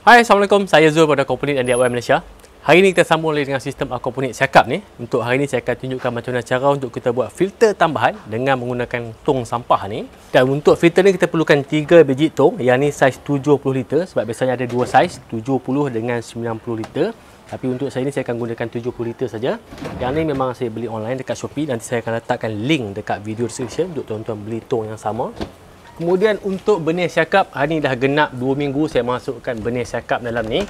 Hai, Assalamualaikum. Saya Zul pada Aquaponik dan DIY Malaysia. Hari ini kita sambung lagi dengan sistem Aquaponik Siakap ni. Untuk hari ini saya akan tunjukkan macam mana cara untuk kita buat filter tambahan dengan menggunakan tong sampah ni. Dan untuk filter ni kita perlukan 3 biji tong, yang ni saiz 70 liter sebab biasanya ada dua saiz, 70 dengan 90 liter. Tapi untuk saya ni saya akan gunakan 70 liter saja. Yang ni memang saya beli online dekat Shopee. Nanti saya akan letakkan link dekat video description untuk tuan-tuan beli tong yang sama. Kemudian untuk benih siakap, hari ni dah genap 2 minggu saya masukkan benih siakap dalam ni.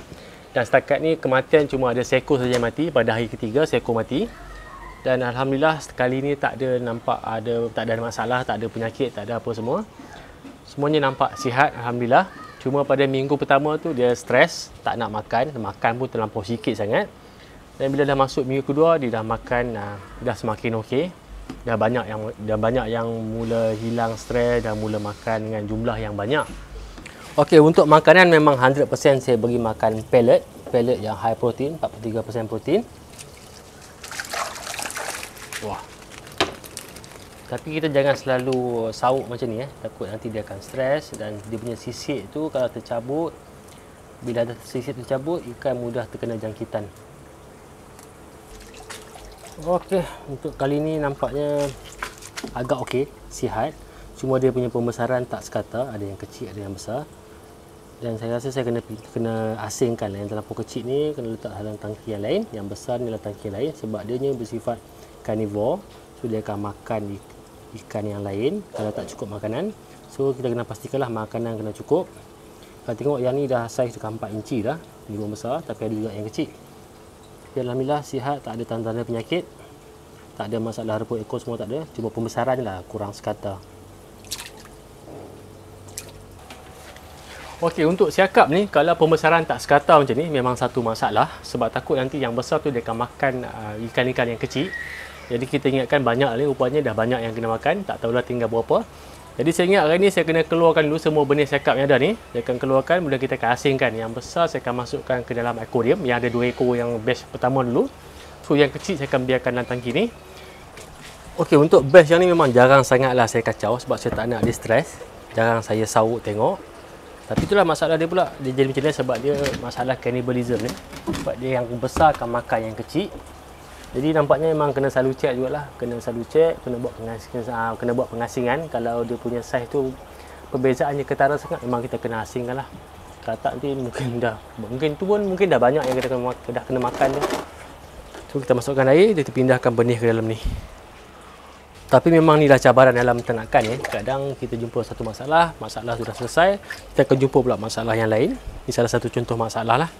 Dan setakat ni kematian cuma ada seekor saja mati. Pada hari ketiga seekor mati. Dan alhamdulillah sekali ni tak ada masalah, tak ada penyakit, tak ada apa semua. Semuanya nampak sihat alhamdulillah. Cuma pada minggu pertama tu dia stres, tak nak makan, makan pun terlampau sikit sangat. Dan bila dah masuk minggu kedua dia dah makan, dah semakin okey. Dah banyak yang mula hilang stres, dah mula makan dengan jumlah yang banyak. Okey, untuk makanan memang 100% saya bagi makan pellet yang high protein, 43% protein. Wah. Tapi kita jangan selalu sauk macam ni takut nanti dia akan stres dan dia punya sisik tu kalau tercabut, bila ada sisik tercabut ikan mudah terkena jangkitan. Okey, untuk kali ni nampaknya agak okey, sihat. Cuma dia punya pembesaran tak sekata, ada yang kecil, ada yang besar. Dan saya rasa saya kena asingkan yang terlampau kecil ni, kena letak dalam tangki yang lain, yang besar ni dalam tangki yang lain sebab dia ni bersifat carnivore. So dia akan makan ikan yang lain kalau tak cukup makanan. So kita kena pastikanlah makanan kena cukup. Kalau tengok yang ni dah saiz dekat 4 inci dah, ni pun besar tapi ada juga yang kecil. Alhamdulillah sihat, tak ada tanda-tanda penyakit, tak ada masalah reput ekor, semua tak ada. Cuma pembesaran lah kurang sekata. Okey, untuk siakap ni kalau pembesaran tak sekata macam ni memang satu masalah sebab takut nanti yang besar tu dia akan makan ikan-ikan yang kecil. Jadi kita ingatkan banyak ni, rupanya dah banyak yang kena makan, tak tahulah tinggal berapa. Jadi saya ingat hari ni saya kena keluarkan dulu semua benih siakap yang ada ni. Saya akan keluarkan, kemudian kita akan asingkan. Yang besar saya akan masukkan ke dalam akuarium yang ada 2 ekor yang batch pertama dulu. So yang kecil saya akan biarkan dalam tangki ni. Okey, untuk batch yang ni memang jarang sangatlah saya kacau sebab saya tak nak dia stres. Jarang saya sauk tengok. Tapi itulah masalah dia pula. Dia jadi macam ni sebab dia masalah cannibalism ni. Sebab dia yang besar akan makan yang kecil. Jadi nampaknya memang kena selalu check jugalah, kena selalu check, kena buat pengasingan. Kalau dia punya saiz tu perbezaannya ketara sangat, memang kita kena asingkanlah. Kalau tak nanti mungkin dah banyak yang kita dah kena makan tu. So kita masukkan air, kita pindahkan benih ke dalam ni. Tapi memang ni dah cabaran dalam ternakan Kadang kita jumpa satu masalah sudah selesai, kita akan jumpa pula masalah yang lain. Ini salah satu contoh masalah lah.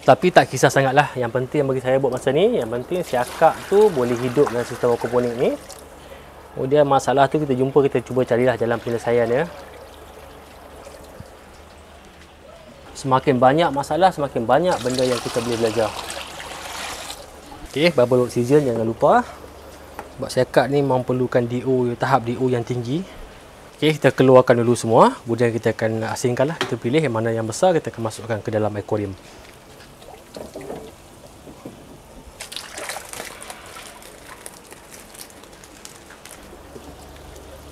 Tapi tak kisah sangatlah. Yang penting bagi saya buat masa ni, yang penting siakap tu boleh hidup dalam sistem aquaponik ni. Kemudian masalah tu kita cuba carilah jalan penyelesaian ya. Semakin banyak masalah, semakin banyak benda yang kita boleh belajar. Okey, bubble oxygen jangan lupa. Sebab siakap ni memerlukan tahap DO yang tinggi. Okey, kita keluarkan dulu semua. Kemudian kita akan asingkanlah. Kita pilih yang mana yang besar, kita akan masukkan ke dalam akuarium.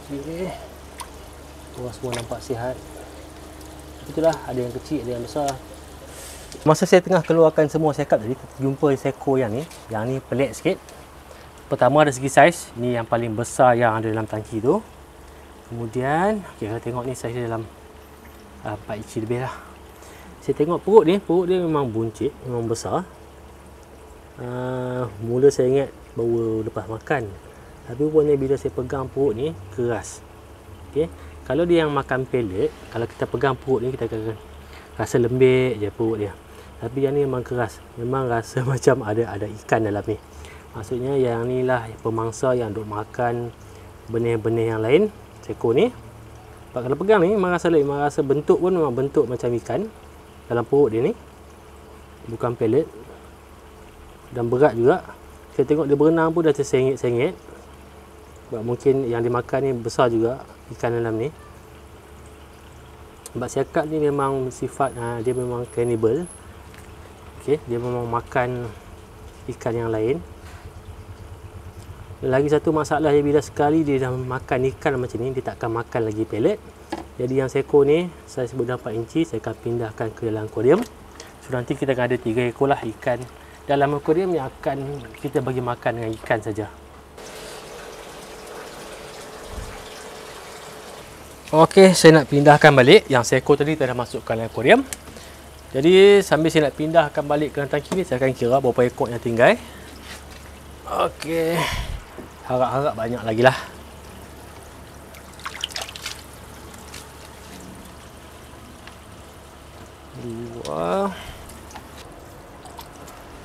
Okay. Tuah semua nampak sihat. Itulah, ada yang kecil, ada yang besar. Masa saya tengah keluarkan semua siakap tadi, kita jumpa seekor yang ni pelik sikit. Pertama dari segi saiz, ni yang paling besar yang ada dalam tangki tu. Kemudian, okay, kalau tengok ni saiz dia dalam 4 inci lebih lah. Saya tengok perut dia memang buncit, memang besar. Mula saya ingat baru lepas makan. Tapi rupanya bila saya pegang perut ni, keras. Okay. Kalau dia yang makan pellet, kalau kita pegang perut ni, kita akan rasa lembik je perut dia. Tapi yang ni memang keras. Memang rasa macam ada ikan dalam ni. Maksudnya yang ni lah pemangsa yang duk makan benih-benih yang lain. Seekor ni. Sebab kalau pegang ni, memang rasa lain. Memang rasa bentuk pun memang bentuk macam ikan dalam perut dia ni. Bukan pellet. Dan berat juga. Saya tengok dia berenang pun dah tersengit-sengit. Sebab mungkin yang dimakan ni besar juga ikan dalam ni. Sebab siakap ni memang sifat dia memang cannibal. Okey, dia memang makan ikan yang lain. Lagi satu masalah dia, bila sekali dia dah makan ikan macam ni, dia tak akan makan lagi pellet. Jadi yang seekor ni saya sebut dah 4 inci, saya akan pindahkan ke dalam akuarium. So nanti kita akan ada 3 ekor lah ikan dalam akuarium yang akan kita bagi makan dengan ikan saja. Okey, saya nak pindahkan balik. Yang seekor tadi saya dah masukkan dalam akuarium. Jadi sambil saya nak pindahkan balik ke dalam tangki ni, saya akan kira berapa ekor yang tinggal. Okey. Harap-harap banyak lagi lah.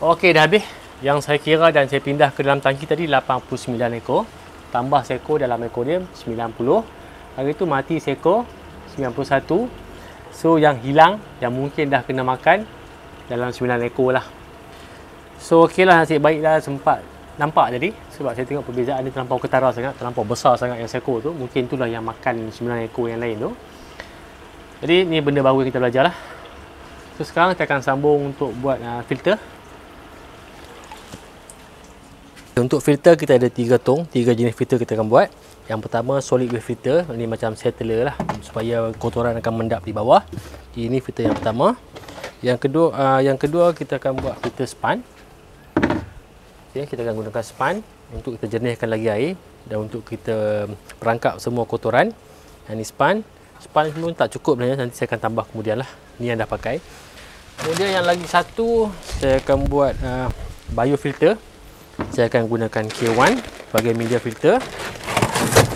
Okey, dah habis. Yang saya kira dan saya pindah ke dalam tangki tadi 89 ekor. Tambah seekor dalam akuarium 90. Hari tu mati seekor 91. So yang hilang, yang mungkin dah kena makan dalam 9 ekor lah. So okey lah, nasib baik dah sempat nampak tadi. Sebab saya tengok perbezaan dia terlampau ketara sangat, terlampau besar sangat yang seekor tu. Mungkin itulah yang makan 9 ekor yang lain tu. Jadi ni benda baru yang kita belajar lah. So sekarang kita akan sambung untuk buat filter. Untuk filter kita ada 3 tong, 3 jenis filter kita akan buat. Yang pertama solid waste filter, ini macam settler lah supaya kotoran akan mendap di bawah. Ini filter yang pertama. Yang kedua kita akan buat filter span. Okay, kita akan gunakan span untuk kita jernihkan lagi air dan untuk kita perangkap semua kotoran. Yang ni span. Span pun tak cukup sebenarnya, nanti saya akan tambah kemudian lah. Ni yang dah pakai. Kemudian yang lagi satu saya akan buat biofilter. Saya akan gunakan K1 sebagai media filter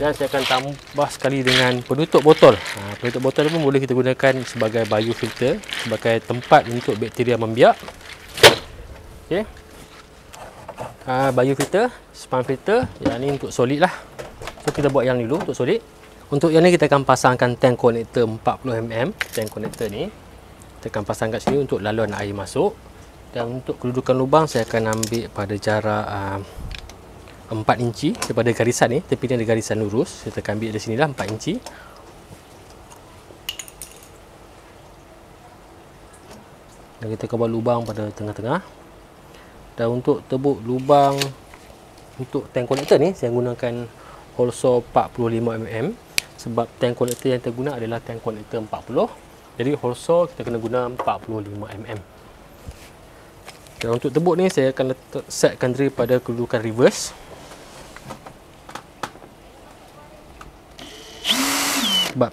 dan saya akan tambah sekali dengan penutup botol. Penutup botol pun boleh kita gunakan sebagai biofilter, sebagai tempat untuk bakteria membiak. Okey. Biofilter, span filter, yang ni untuk solid lah. So kita buat yang ni dulu untuk solid. Untuk yang ni kita akan pasangkan tank konektor 40mm. Tank konektor ni kita akan pasang kat sini untuk laluan air masuk. Dan untuk kedudukan lubang saya akan ambil pada jarak 4 inci daripada garisan ni. Tepi ni ada garisan lurus. Saya akan ambil dari sini lah 4 inci. Dan kita akan buat lubang pada tengah-tengah. Dan untuk tebuk lubang untuk tank konektor ni saya gunakan hole saw 45mm. Sebab tank konektor yang kita guna adalah tank konektor 40. Jadi hole saw kita kena guna 45mm. Dan untuk tebuk ni saya akan setkan drill pada kedudukan reverse. Sebab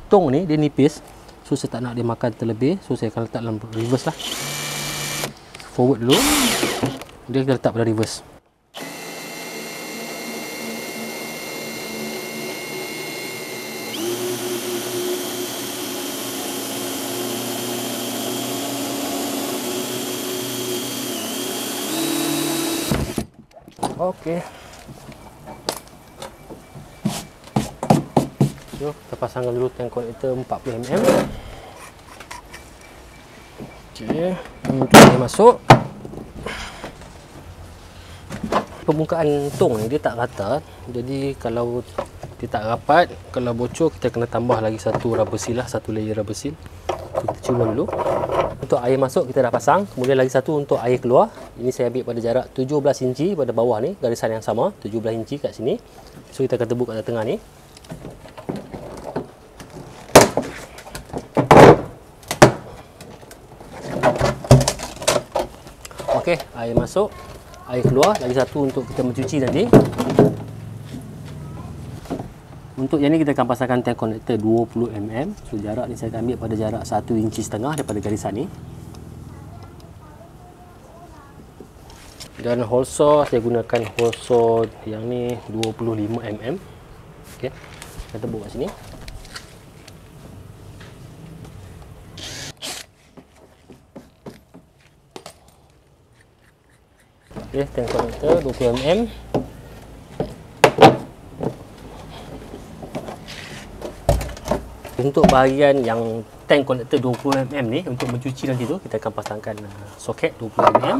tong ni dia nipis, so saya tak nak dia makan terlebih, so saya akan letak dalam reverse lah. Forward dulu, dia kita letak pada reverse. Okey. So, kita pasangkan dulu tank konektor 40mm. Okey, untuk dia masuk. Permukaan tong ni dia tak rata. Jadi kalau dia tak rapat, kalau bocor kita kena tambah lagi satu rubber seal lah, satu layer rubber seal. So, kita cuba dulu. Untuk air masuk kita dah pasang, kemudian lagi satu untuk air keluar. Ini saya ambil pada jarak 17 inci pada bawah ni, garisan yang sama, 17 inci kat sini. So kita akan tebuk kat tengah ni. Okey, air masuk, air keluar, lagi satu untuk kita mencuci nanti. Untuk yang ni kita akan pasangkan tank konektor 20mm. So jarak ni saya akan ambil pada jarak 1,5 inci daripada garisan ni. Dan hole saw saya gunakan hole saw yang ni 25mm. Okey. Kita tebuk kat sini. Okey, tank konektor 20mm. Untuk bahagian yang tank konektor 20mm ni, untuk mencuci nanti tu kita akan pasangkan soket 20mm.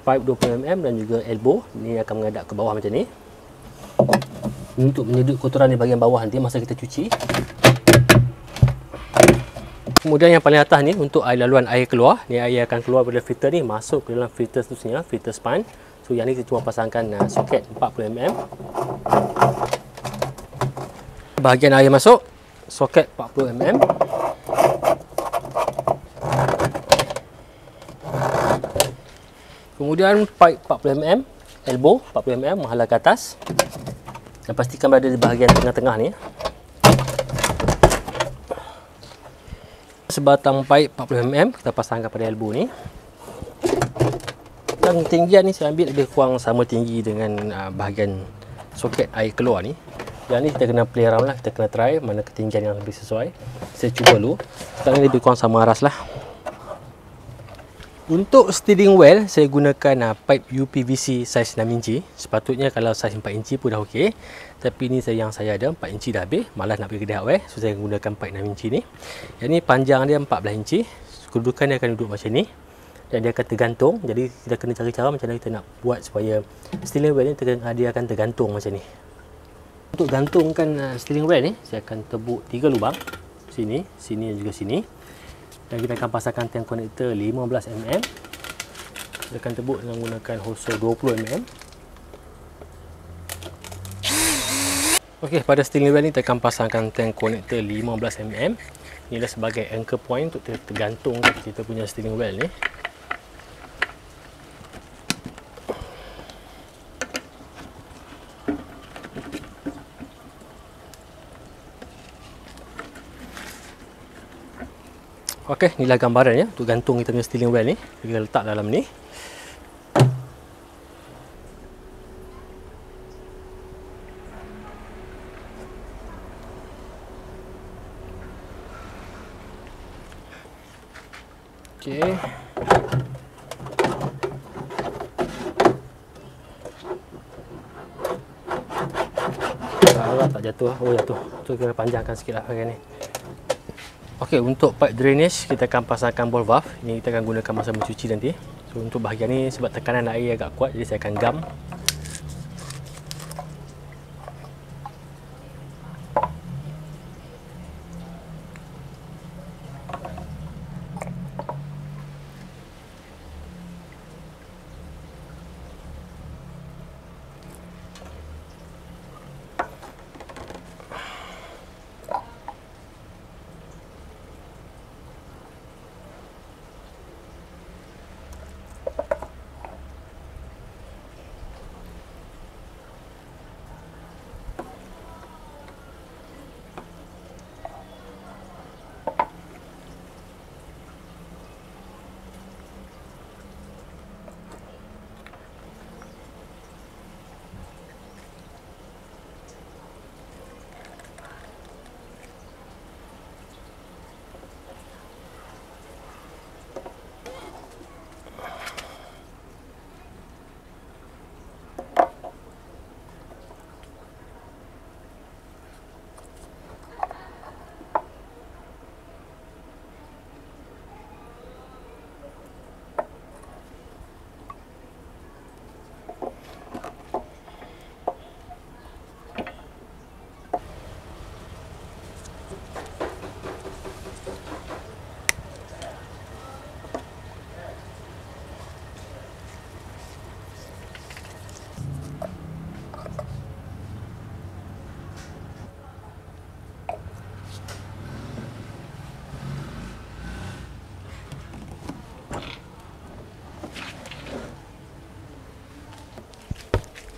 Pipe 20mm dan juga elbow ni akan menghadap ke bawah macam ni. Untuk menyedut kotoran di bahagian bawah nanti masa kita cuci. Kemudian yang paling atas ni untuk air laluan air keluar. Ni air akan keluar dari filter ni masuk ke dalam filter seterusnya, filter span. So yang ni kita cuma pasangkan soket 40mm. bahagian air masuk, soket 40mm. Kemudian pipe 40mm, elbow 40mm menghala ke atas. Dan pastikan berada di bahagian tengah-tengah ni. Sebatang pipe 40mm kita pasangkan pada elbow ni. Dan ketinggian ni saya ambil lebih kurang sama tinggi dengan bahagian soket air keluar ni. Yang ni kita kena play around lah, kita kena try mana ketinggian yang lebih sesuai. Saya cuba dulu. Sekarang ni lebih kurang sama aras lah. Untuk steering wheel, saya gunakan pipe UPVC saiz 6 inci. Sepatutnya kalau saiz 4 inci pun dah okey. Tapi ni yang saya ada 4 inci dah habis. Malas nak pergi kedai hardware. So saya gunakan pipe 6 inci ni. Yang ni panjang dia 14 inci. Kedudukan dia akan duduk macam ni. Dan dia akan tergantung. Jadi kita kena cari cara macam mana kita nak buat supaya steering wheel ni dia akan tergantung macam ni. Untuk gantungkan steering wheel ni, saya akan tebuk 3 lubang. Sini, sini dan juga sini. Dan kita akan pasangkan tank konektor 15mm. Kita akan tebuk dengan menggunakan hose 20mm. Okey, pada steering wheel ni kita akan pasangkan tank konektor 15mm. Inilah sebagai anchor point untuk tergantung kita punya steering wheel ni. Okey, inilah gambarannya untuk gantung kita punya steering wheel ni. Kita letak dalam ni. Okey. Tak jatuh. Oh, jatuh. Tu kena panjangkan sikitlah bahagian ni. Okey, untuk pipe drainage kita akan pasangkan ball valve. Ini kita akan gunakan masa mencuci nanti. So untuk bahagian ni sebab tekanan air agak kuat, jadi saya akan gam.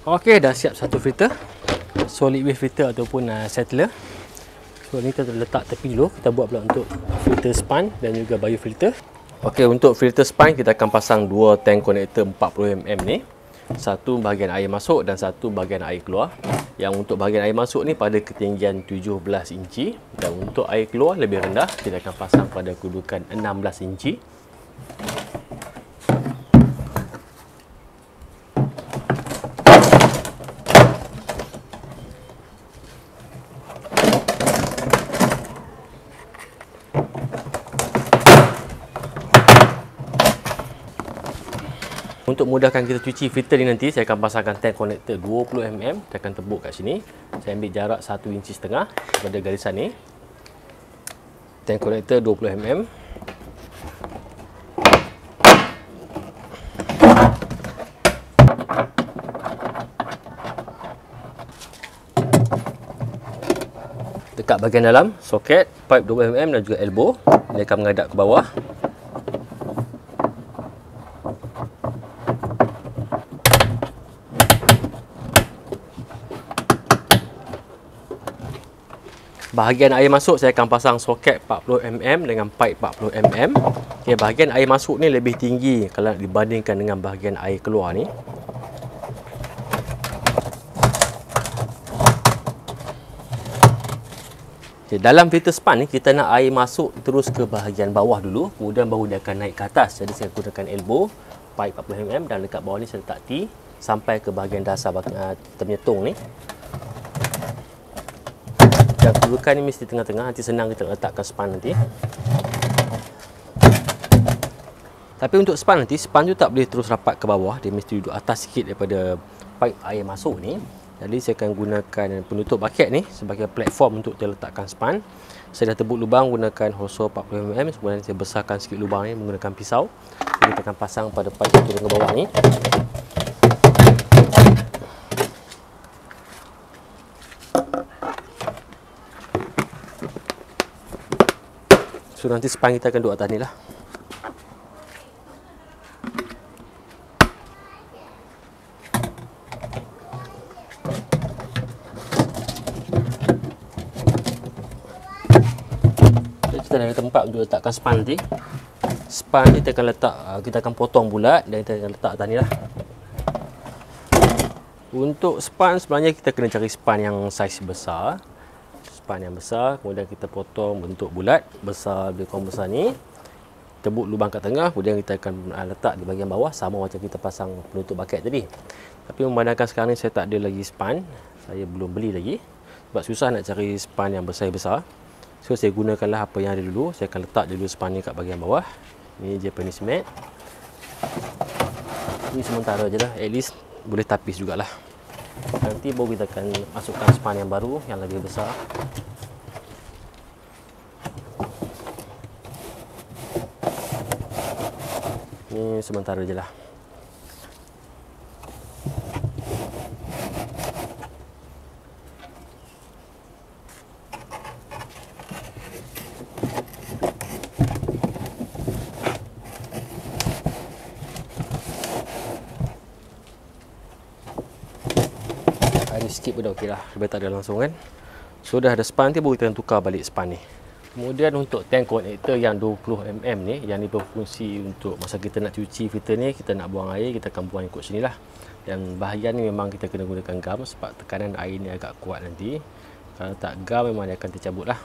Okey, dah siap satu filter, solid waste filter ataupun settler. So ni kita letak tepi dulu. Kita buat pula untuk filter span dan juga biofilter. Okey, untuk filter span kita akan pasang dua tank konektor 40mm ni. Satu bahagian air masuk dan satu bahagian air keluar. Yang untuk bahagian air masuk ni pada ketinggian 17 inci dan untuk air keluar lebih rendah, kita akan pasang pada kedudukan 16 inci. Untuk mudahkan kita cuci filter ni nanti, saya akan pasangkan tank konektor 20mm. Saya akan tebuk kat sini. Saya ambil jarak 1,5 inci daripada garisan ni. Tank konektor 20mm. Dekat bahagian dalam soket pipe 20mm dan juga elbow, dia akan menghadap ke bawah. Bahagian air masuk saya akan pasang soket 40mm dengan pipe 40mm. Okey, bahagian air masuk ni lebih tinggi kalau dibandingkan dengan bahagian air keluar ni. Okay, dalam filter span ni kita nak air masuk terus ke bahagian bawah dulu, kemudian baru dia akan naik ke atas. Jadi saya gunakan elbow pipe 40mm dan dekat bawah ni saya letak T sampai ke bahagian dasar kita punya tong ni. Dan kedudukan ni mesti tengah-tengah, nanti senang kita letakkan span nanti. Tapi untuk span nanti, span tu tak boleh terus rapat ke bawah, dia mesti duduk atas sikit daripada pipe air masuk ni. Jadi saya akan gunakan penutup baket ni sebagai platform untuk kita letakkan span. Saya dah tebuk lubang gunakan hose 40mm, kemudian saya besarkan sikit lubang ni menggunakan pisau. Kita akan pasang pada pipe yang turun ke bawah ni. So nanti span kita akan duduk atas ni lah. So, kita dah ada tempat untuk letakkan span nanti. Span ni kita akan letak, kita akan potong bulat dan kita akan letak atas ni lah. Untuk span sebenarnya kita kena cari span yang saiz besar. Span yang besar, kemudian kita potong bentuk bulat, besar lebih kurang besar ni. Tebuk lubang kat tengah, kemudian kita akan letak di bahagian bawah sama macam kita pasang penutup baket tadi. Tapi memandangkan sekarang ni saya tak ada lagi span, saya belum beli lagi sebab susah nak cari span yang besar-besar. So saya gunakanlah apa yang ada dulu. Saya akan letak dulu span ni kat bahagian bawah. Ni Japanese mat. Ni sementara je lah, at least boleh tapis jugalah. Nanti baru kita akan masukkan span yang baru yang lebih besar. Ini sementara je lah. Sikit pun dah okey lah, lebih tak ada langsung kan. So dah ada span ni, baru kita akan tukar balik span ni. Kemudian untuk tank konektor yang 20mm ni, yang ni berfungsi untuk masa kita nak cuci filter ni, kita nak buang air, kita akan buang ikut sini lah. Dan bahagian ni memang kita kena gunakan gam sebab tekanan air ni agak kuat nanti. Kalau tak gam memang dia akan tercabut lah.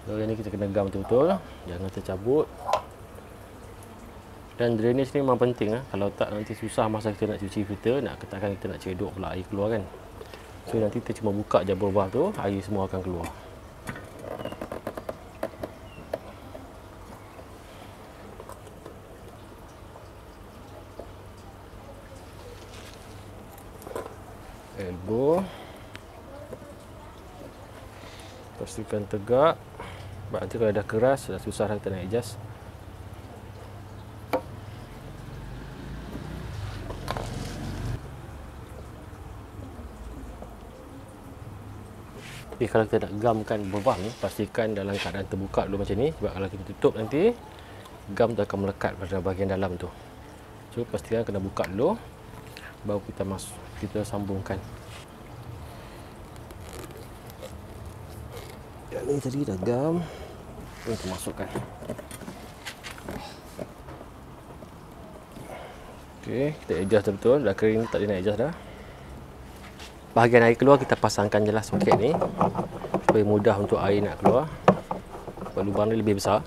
So yang ni kita kena gam betul-betul, jangan tercabut. Dan drainage ni memang penting lah. Kalau tak nanti susah masa kita nak cuci filter, nak katakan kita nak cedok pula air keluar kan. So nanti kita cuma buka je bawah tu, air semua akan keluar. Elbow. Pastikan tegak. Sebab nanti kalau dah keras, dah susah kita nak adjust. Okay, kalau kita nak gamkan bawah ni, pastikan dalam keadaan terbuka dulu macam ni. Sebab kalau kita tutup nanti, gam tu akan melekat pada bahagian dalam tu. So pastikan kena buka dulu, baru kita sambungkan. Yang ni tadi dah gam, kita masukkan. Okay, kita adjust betul. Dah kering, tak boleh nak adjust dah. Bahagian air keluar kita pasangkan je lah soket ni supaya mudah untuk air nak keluar. Sebab lubang ni lebih besar.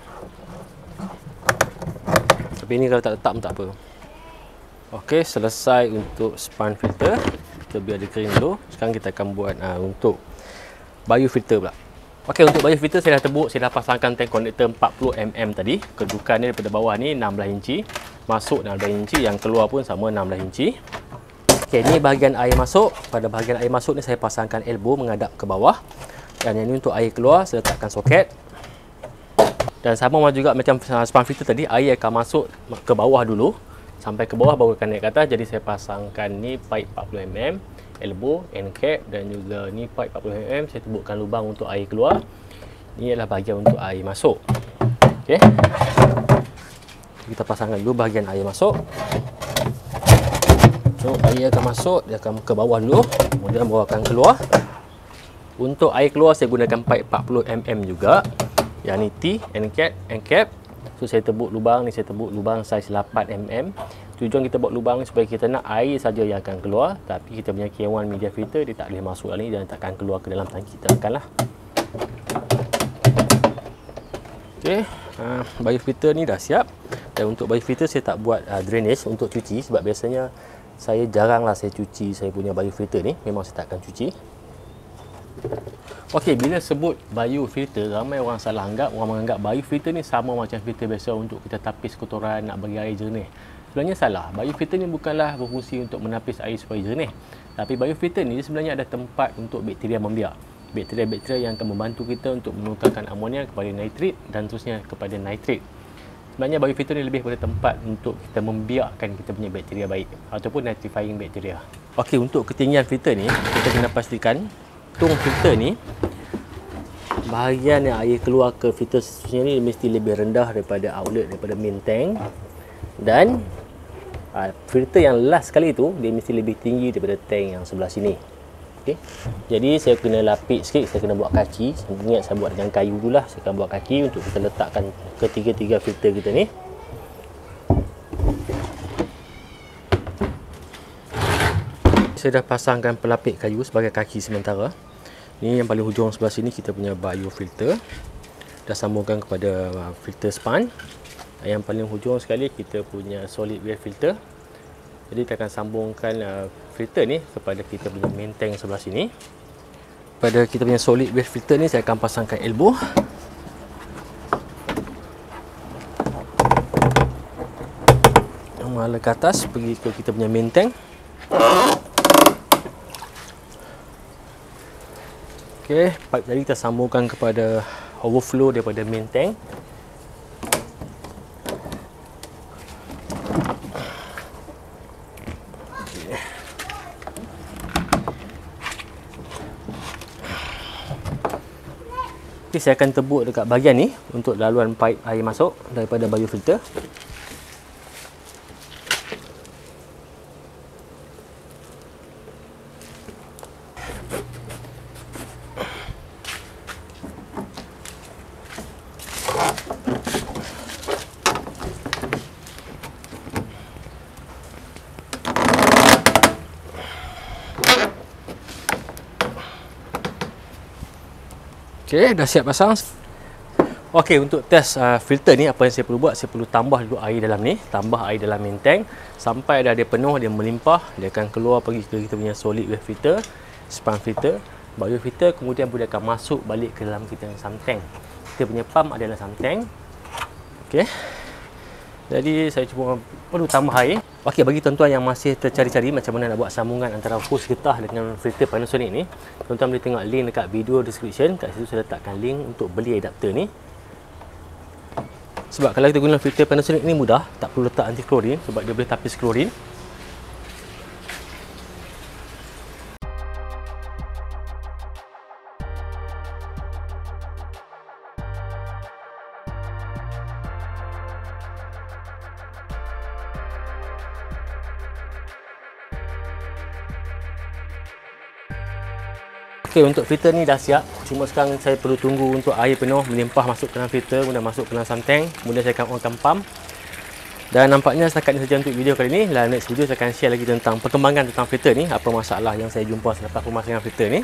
Tapi ni kalau tak letak pun tak apa. Okey, selesai untuk span filter. Kita biar dia kering dulu. Sekarang kita akan buat untuk biofilter pula. Okey, untuk biofilter saya dah tebuk, saya dah pasangkan tank konektor 40mm tadi. Kedudukan dia daripada bawah ni 16 inci. Masuk 16 inci, yang keluar pun sama 16 inci. Okey, ni bahagian air masuk. Pada bahagian air masuk ni saya pasangkan elbow menghadap ke bawah. Dan yang ni untuk air keluar, saya letakkan soket. Dan sama juga macam span filter tadi, air akan masuk ke bawah dulu. Sampai ke bawah baru akan naik ke atas. Jadi saya pasangkan ni pipe 40mm. elbow, end cap dan juga ni pipe 40mm. Saya tebukkan lubang untuk air keluar. Ini adalah bahagian untuk air masuk. Okey. Kita pasangkan dulu bahagian air masuk. So air akan masuk, dia akan ke bawah dulu, kemudian bawah akan keluar. Untuk air keluar saya gunakan pipe 40mm juga. Yang ni T, end cap. So saya tebuk lubang ni, saya tebuk lubang saiz 8mm. Tujuan kita buat lubang ni supaya kita nak air saja yang akan keluar, tapi kita punya K1 media filter dia tak boleh masuk dalam ni dan takkan keluar ke dalam tangki tekanlah. Okey, biofilter ni dah siap. Dan untuk biofilter saya tak buat drainage untuk cuci sebab biasanya saya jaranglah saya cuci saya punya biofilter ni, memang saya tak akan cuci. Okey, bila sebut biofilter, ramai orang salah anggap, orang menganggap biofilter ni sama macam filter biasa untuk kita tapis kotoran, nak bagi air jernih. Sebenarnya salah. Biofilter ni bukanlah berfungsi untuk menapis air supaya jernih. Tapi biofilter ni sebenarnya ada tempat untuk bakteria membiak. Bakteria-bakteria yang akan membantu kita untuk menukarkan amonia kepada nitrit dan terusnya kepada nitrit. Sebenarnya biofilter ni lebih pada tempat untuk kita membiakkan kita punya bakteria baik ataupun nitrifying bakteria. Okey, untuk ketinggian filter ni, kita kena pastikan tung filter ni, bahagian yang air keluar ke filter seterusnya ni mesti lebih rendah daripada outlet, daripada main tank. Dan filter yang last sekali tu dia mesti lebih tinggi daripada tank yang sebelah sini. Okey. Jadi saya kena lapik sikit, saya kena buat kaki. Ingat saya buat dengan kayu dululah. Saya akan buat kaki untuk kita letakkan ketiga-tiga filter kita ni. Saya dah pasangkan pelapik kayu sebagai kaki sementara. Ni yang paling hujung sebelah sini kita punya biofilter. Dah sambungkan kepada filter span. Yang paling hujung sekali kita punya solid waste filter. Jadi kita akan sambungkan filter ni kepada kita punya main tank sebelah sini. Pada kita punya solid waste filter ni saya akan pasangkan elbow. Mengalir ke atas pergi ke kita punya main tank. Okey, pipe tadi kita sambungkan kepada overflow daripada main tank. Okay, saya akan tebuk dekat bahagian ni untuk laluan pipe air masuk daripada biofilter. Okey, dah siap pasang. Okey, untuk test filter ni apa yang saya perlu buat, saya perlu tambah dulu air dalam ni, tambah air dalam main tank sampai dah dia penuh, dia melimpah, dia akan keluar pergi ke kita punya solid waste filter, span filter, biofilter, kemudian dia akan masuk balik ke dalam kita punya sump tank. Kita punya pump adalah sump tank. Okey. Jadi saya cuma perlu tambah air. Okey, bagi tuan-tuan yang masih tercari-cari macam mana nak buat sambungan antara hose getah dengan filter Panasonic ni, tuan-tuan boleh tengok link dekat video description. Kat situ saya letakkan link untuk beli adapter ni. Sebab kalau kita guna filter Panasonic ni mudah, tak perlu letak anti klorin sebab dia boleh tapis klorin. Okey, untuk filter ni dah siap. Cuma sekarang saya perlu tunggu untuk air penuh melimpah masuk ke dalam filter, kemudian masuk ke dalam sump tank. Kemudian saya akan onkan pump. Dan nampaknya setakat ini saja untuk video kali ini. Dalam next video saya akan share lagi tentang perkembangan tentang filter ni, apa masalah yang saya jumpa selepas pemasangan filter ni.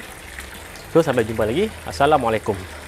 So sampai jumpa lagi. Assalamualaikum.